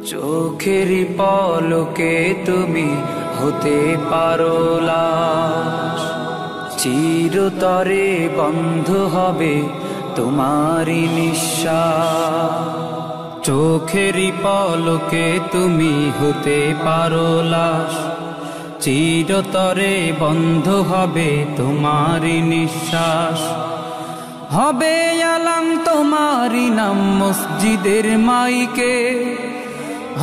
চোখেরই পলকে তুমি হতে পারো লাশ, চিরতরে বন্ধ হবে তোমারই নিঃশ্বাস। চোখেরই পলকে তুমি হতে পারো লাশ, চিরতরে বন্ধ হবে তোমারই নিঃশ্বাস। হবে আলাম তোমারই নাম মসজিদের মাইকে,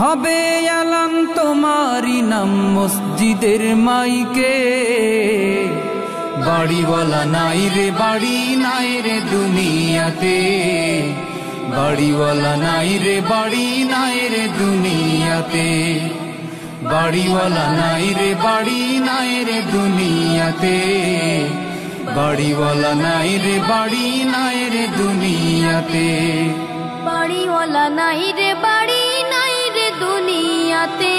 হবে আলাম তোমারই নাম মসজিদের মাইকে। বাড়িওয়ালা নাই রে বাড়ি নাই রে দুনিয়াতে, বাড়িওয়ালা নাই রে বাড়ি নাই রে দুনিয়াতে। বাড়িওয়ালা নাই রে বাড়ি নাই রে দুনিয়াতে, বাড়িওয়ালা নাই রে বাড়ি নাই রে দুনিয়াতে। বাড়িওয়ালা নাই রে বাড়ি নাই রে দুনিয়াতে,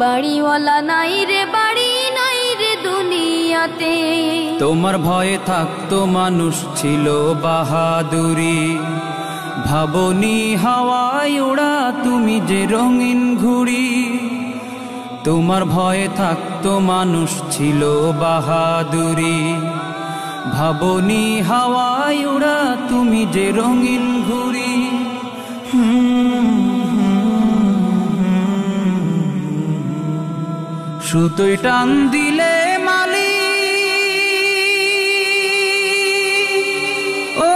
বাড়িওয়ালা নাই রে বাড়ি নাই রে দুনিয়াতে। তোমার ভয়ে থাকতো মানুষ ছিল বাহাদুরি, ভাবনি হাওয়ায় ওড়া তুমি যে রঙিন ঘুড়ি। তোমার ভয়ে থাকতো মানুষ ছিল বাহাদুরি, ভাবনি হাওয়ায় ওড়া তুমি যে রঙিন ঘুড়ি। সুতোয় টান দিলে মালি ও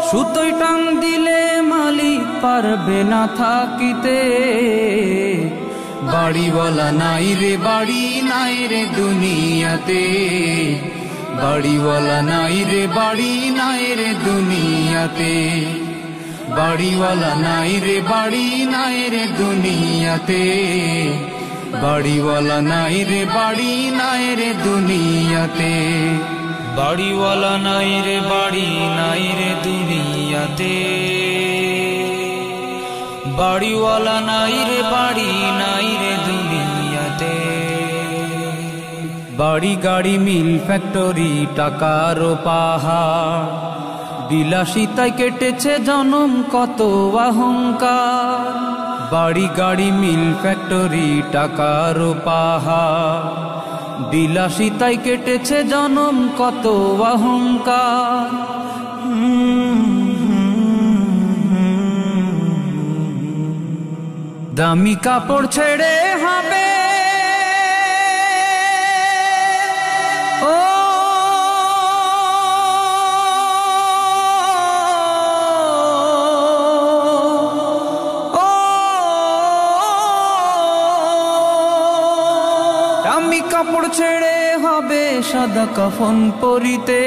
সুতোয় টান দিলে মালিক পারবে না থাকিতে। বাড়িওয়ালা নাই রে বাড়ি নাই রে দুনিয়াতে, বাড়িওয়ালা নাই রে বাড়ি নাই রে দুনিয়াতে। বাড়িওয়ালা নাই রে বাড়ি নাই রে দুনিয়াতে, বাড়িওয়ালা নাই রে বাড়ি নাই রে দুনিয়াতে। বাড়িওয়ালা নাই রে বাড়ি নাই রে দুনিয়াতে, বাড়িওয়ালা নাই রে বাড়ি নাই রে দুনিয়াতে। বাড়ি গাড়ি মিল ফ্যাক্টরি টাকার পাহাড়, বিলাসিতায় কেটেছে জনম কত অহংকার। বাড়ি গাড়ি মিল ফ্যাক্টরি টাকার পাহাড়, বিলাসিতায় কেটেছে জনম কত অহংকার। দামি কাপড় ছেড়ে হবে ও দামি কাপড় ছেড়ে হবে সাদা কাফন পরিতে।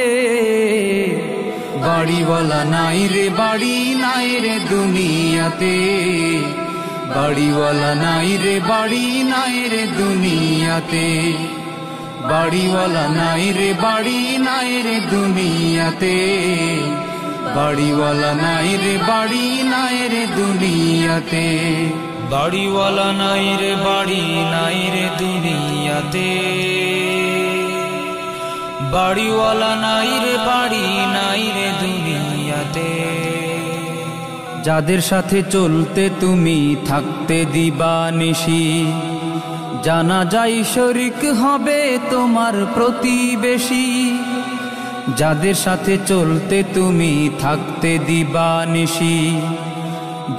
বাড়িওয়ালা নাই রে বাড়ি নাই রে দুনিয়াতে, বাড়িওয়ালা নাই রে বাড়ি নাই রে দুনিয়াতে। বাড়িওয়ালা নাই রে বাড়ি নাই রে দুনিয়াতে, বাড়িওয়ালা নাই রে বাড়ি নাই রে দুনিয়াতে। বাড়িওয়ালা নাই রে বাড়ি নাই রে দুনিয়াতে, বাড়িওয়ালা নাই রে বাড়ি নাই রে দুনিয়াতে। যাদের সাথে চলতে তুমি থাকতে দিবানিশি, জানা যায় শরিক হবে তোমার প্রতিবেশী। যাদের সাথে চলতে তুমি থাকতে দিবানিশি,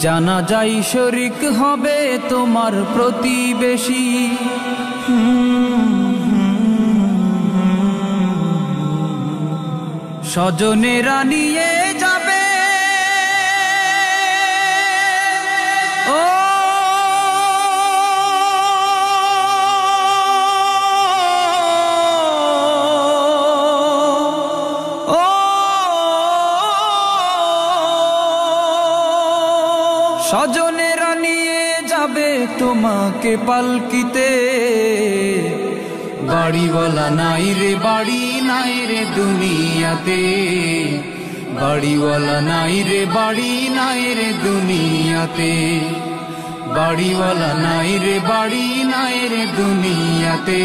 জানা যায় শরিক হবে তোমার প্রতিবেশী। স্বজনেরা নিয়ে যাবে ও স্বজনেরা নিয়ে যাবে তোমাকে পালকিতে। বাড়িওয়ালা নাই রে বাড়ি নাই রে দুনিয়াতে, বাড়িওয়ালা নাই রে বাড়ি নাই রে দুনিয়াতে। বাড়িওয়ালা নাই রে বাড়ি নাই রে দুনিয়াতে,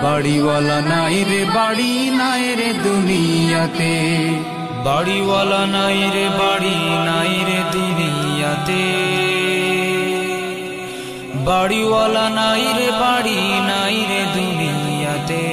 বাড়িওয়ালা নাই রে বাড়ি নাই রে দুনিয়াতে, বাড়িওয়ালা নাই রে বাড়ি নাই রে দুনিয়াতে, বাড়িওয়ালা নাই রে বাড়ি নাই রে দুনিয়াতে।